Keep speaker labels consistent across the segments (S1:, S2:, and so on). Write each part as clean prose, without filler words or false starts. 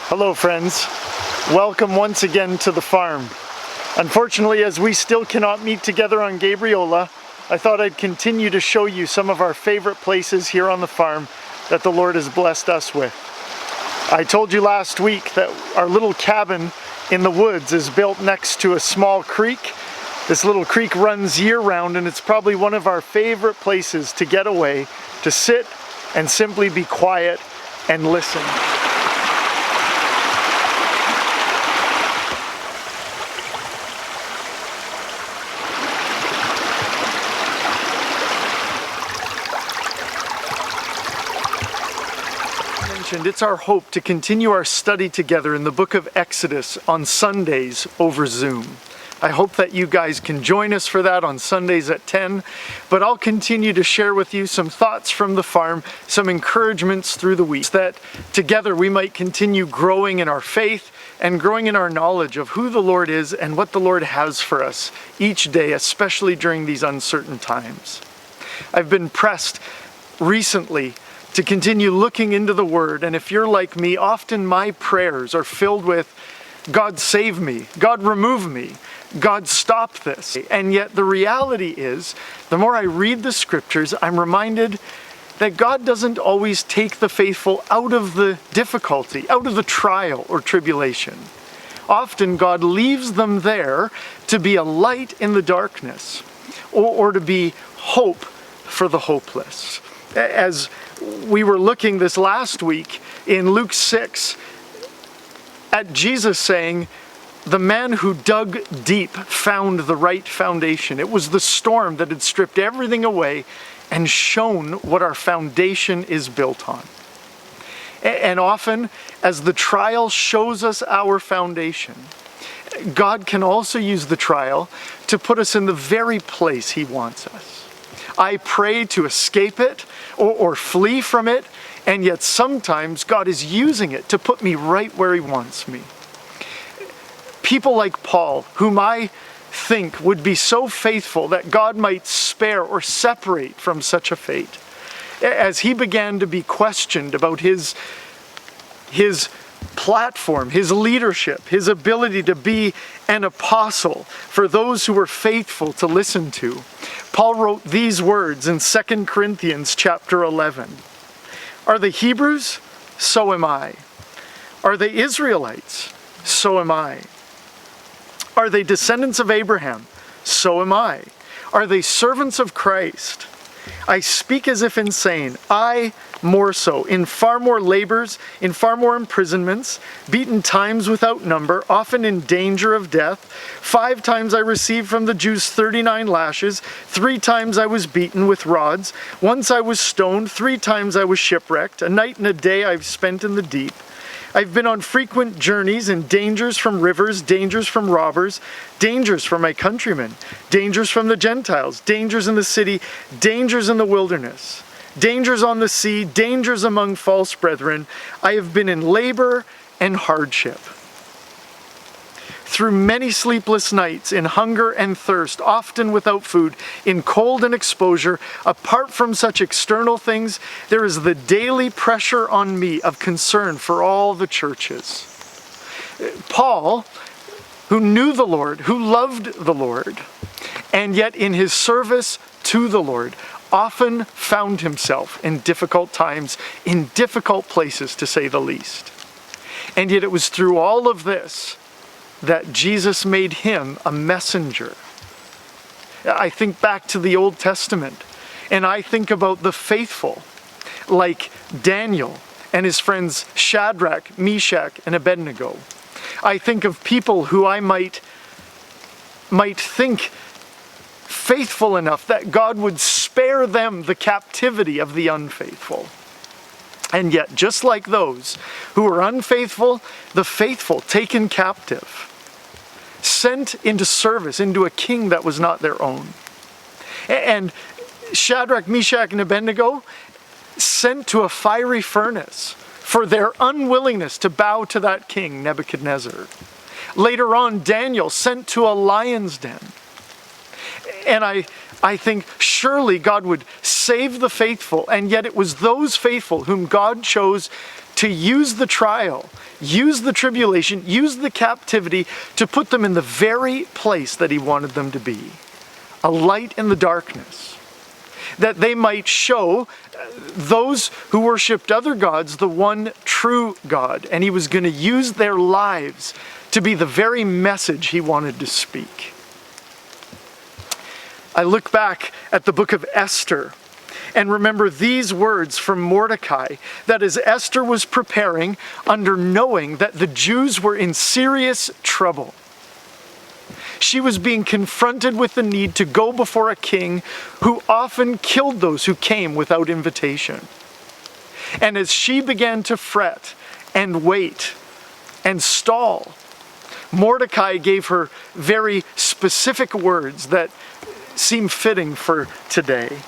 S1: Hello friends, welcome once again to the farm. Unfortunately, as we still cannot meet together on Gabriola, I thought I'd continue to show you some of our favorite places here on the farm that the Lord has blessed us with. I told you last week that our little cabin in the woods is built next to a small creek. This little creek runs year-round, and it's probably one of our favorite places to get away, to sit and simply be quiet and listen. It's our hope to continue our study together in the book of Exodus on Sundays over Zoom. I hope that you guys can join us for that on Sundays at 10, but I'll continue to share with you some thoughts from the farm, some encouragements through the week, that together we might continue growing in our faith and growing in our knowledge of who the Lord is and what the Lord has for us each day, especially during these uncertain times. I've been pressed recently to continue looking into the Word, and if you're like me, often my prayers are filled with, God save me, God remove me, God stop this. And yet the reality is, the more I read the Scriptures, I'm reminded that God doesn't always take the faithful out of the difficulty, out of the trial or tribulation. Often God leaves them there to be a light in the darkness, or to be hope for the hopeless. As we were looking this last week in Luke 6 at Jesus saying, the man who dug deep found the right foundation. It was the storm that had stripped everything away and shown what our foundation is built on. And often, as the trial shows us our foundation, God can also use the trial to put us in the very place He wants us. I pray to escape it or flee from it, and yet sometimes God is using it to put me right where He wants me. People like Paul, whom I think would be so faithful that God might spare or separate from such a fate, as he began to be questioned about his platform, his leadership, his ability to be an apostle for those who were faithful to listen to, Paul wrote these words in 2 Corinthians chapter 11. Are they Hebrews? So am I. Are they Israelites? So am I. Are they descendants of Abraham? So am I. Are they servants of Christ? I speak as if insane. I more so, in far more labors, in far more imprisonments, beaten times without number, often in danger of death. 5 times I received from the Jews 39 lashes. 3 times I was beaten with rods. Once I was stoned. 3 times I was shipwrecked. A night and a day I've spent in the deep. I've been on frequent journeys in dangers from rivers, dangers from robbers, dangers from my countrymen, dangers from the Gentiles, dangers in the city, dangers in the wilderness, dangers on the sea, dangers among false brethren. I have been in labor and hardship. Through many sleepless nights, in hunger and thirst, often without food, in cold and exposure, apart from such external things, there is the daily pressure on me of concern for all the churches. Paul, who knew the Lord, who loved the Lord, and yet in his service to the Lord, often found himself in difficult times, in difficult places to say the least. And yet it was through all of this that Jesus made him a messenger. I think back to the Old Testament, and I think about the faithful, like Daniel and his friends Shadrach, Meshach, and Abednego. I think of people who I might think faithful enough that God would spare them the captivity of the unfaithful. And yet, just like those who were unfaithful, the faithful taken captive, sent into service into a king that was not their own. And Shadrach, Meshach, and Abednego sent to a fiery furnace for their unwillingness to bow to that king, Nebuchadnezzar. Later on, Daniel sent to a lion's den. And I think surely God would save the faithful, and yet it was those faithful whom God chose to use the trial, use the tribulation, use the captivity to put them in the very place that he wanted them to be. A light in the darkness. That they might show those who worshipped other gods the one true God. And he was going to use their lives to be the very message he wanted to speak. I look back at the book of Esther and remember these words from Mordecai, that as Esther was preparing under knowing that the Jews were in serious trouble, she was being confronted with the need to go before a king who often killed those who came without invitation. And as she began to fret and wait and stall, Mordecai gave her very specific words that seem fitting for today.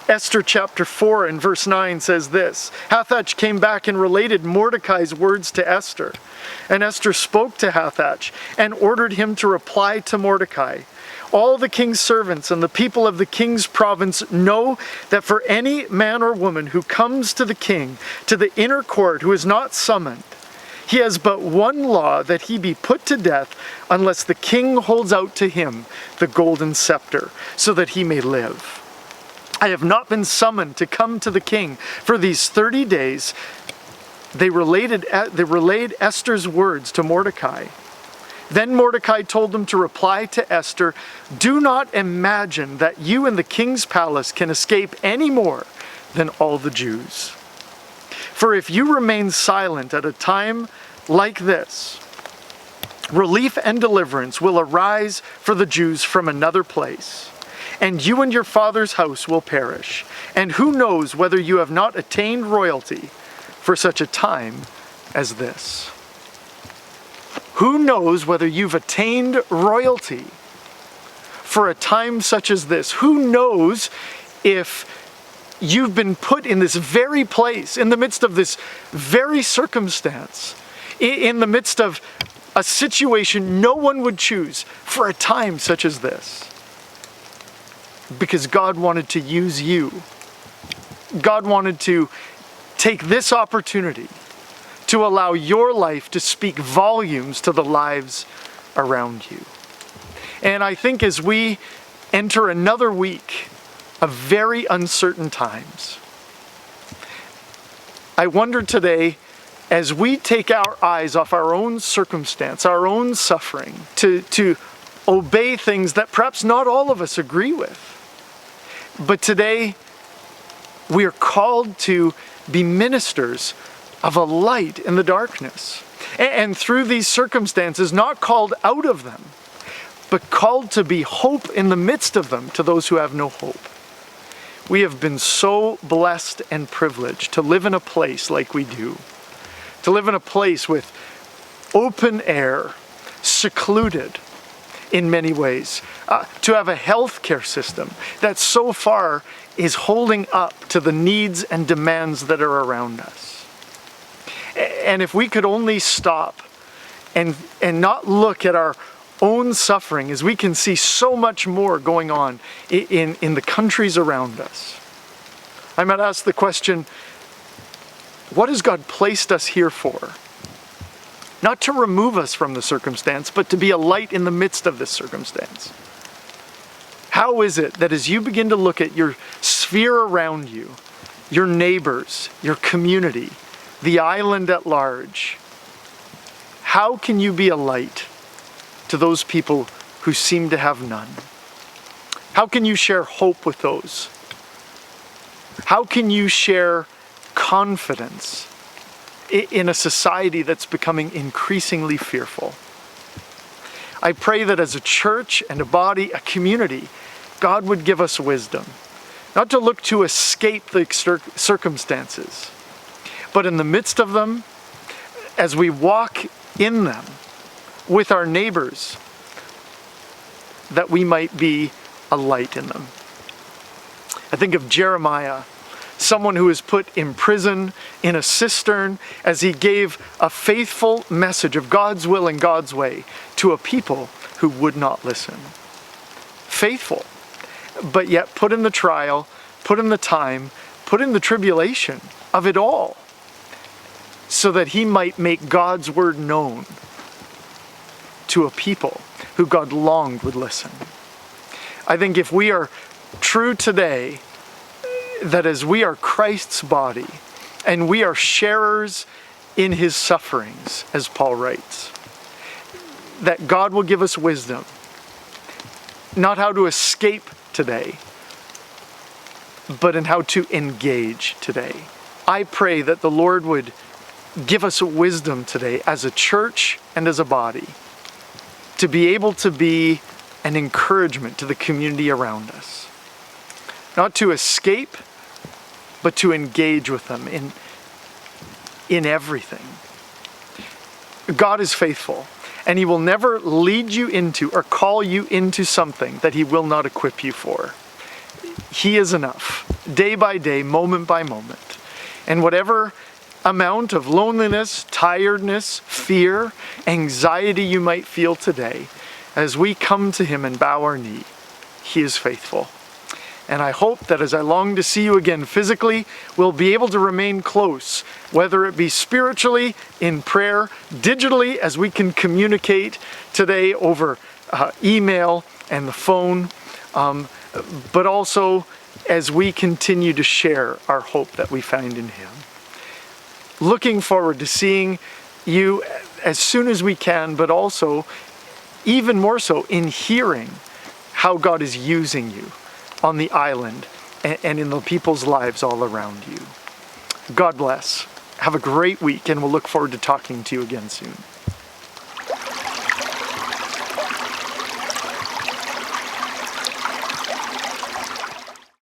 S1: Esther chapter 4 and verse 9 says this, Hathach came back and related Mordecai's words to Esther. And Esther spoke to Hathach and ordered him to reply to Mordecai. All the king's servants and the people of the king's province know that for any man or woman who comes to the king, to the inner court, who is not summoned, he has but one law, that he be put to death unless the king holds out to him the golden scepter, so that he may live. I have not been summoned to come to the king for these 30 days. They relayed Esther's words to Mordecai. Then Mordecai told them to reply to Esther, do not imagine that you in the king's palace can escape any more than all the Jews. For if you remain silent at a time like this, relief and deliverance will arise for the Jews from another place, and you and your father's house will perish. And who knows whether you have not attained royalty for such a time as this? Who knows whether you've attained royalty for a time such as this? Who knows if you've been put in this very place, in the midst of this very circumstance, in the midst of a situation no one would choose for a time such as this? Because God wanted to use you. God wanted to take this opportunity to allow your life to speak volumes to the lives around you. And I think as we enter another week of very uncertain times, I wonder today, as we take our eyes off our own circumstance, our own suffering, to obey things that perhaps not all of us agree with. But today, we are called to be ministers of a light in the darkness. And through these circumstances, not called out of them, but called to be hope in the midst of them to those who have no hope. We have been so blessed and privileged to live in a place like we do. To live in a place with open air, secluded in many ways. To have a healthcare system that so far is holding up to the needs and demands that are around us. And if we could only stop and not look at our own suffering, as we can see so much more going on in the countries around us. I might ask the question, what has God placed us here for? Not to remove us from the circumstance, but to be a light in the midst of this circumstance. How is it that as you begin to look at your sphere around you, your neighbors, your community, the island at large, how can you be a light to those people who seem to have none? How can you share hope with those? How can you share confidence in a society that's becoming increasingly fearful? I pray that as a church and a body, a community, God would give us wisdom, not to look to escape the circumstances, but in the midst of them, as we walk in them with our neighbors, that we might be a light in them. I think of Jeremiah, someone who was put in prison in a cistern as he gave a faithful message of God's will and God's way to a people who would not listen. Faithful, but yet put in the trial, put in the time, put in the tribulation of it all. so that he might make God's word known to a people who God longed would listen. I think if we are true today, that as we are Christ's body and we are sharers in his sufferings, as Paul writes, that God will give us wisdom, not how to escape today, but in how to engage today. I pray that the Lord would give us wisdom today as a church and as a body to be able to be an encouragement to the community around us. Not to escape, but to engage with them in everything. God is faithful, and he will never lead you into or call you into something that he will not equip you for. He is enough, day by day, moment by moment. And whatever amount of loneliness, tiredness, fear, anxiety you might feel today, as we come to him and bow our knee, he is faithful. And I hope that as I long to see you again physically, we'll be able to remain close, whether it be spiritually, in prayer, digitally, as we can communicate today over email and the phone, but also as we continue to share our hope that we find in him. Looking forward to seeing you as soon as we can, but also even more so in hearing how God is using you on the island and in the people's lives all around you. God bless. Have a great week, and we'll look forward to talking to you again soon.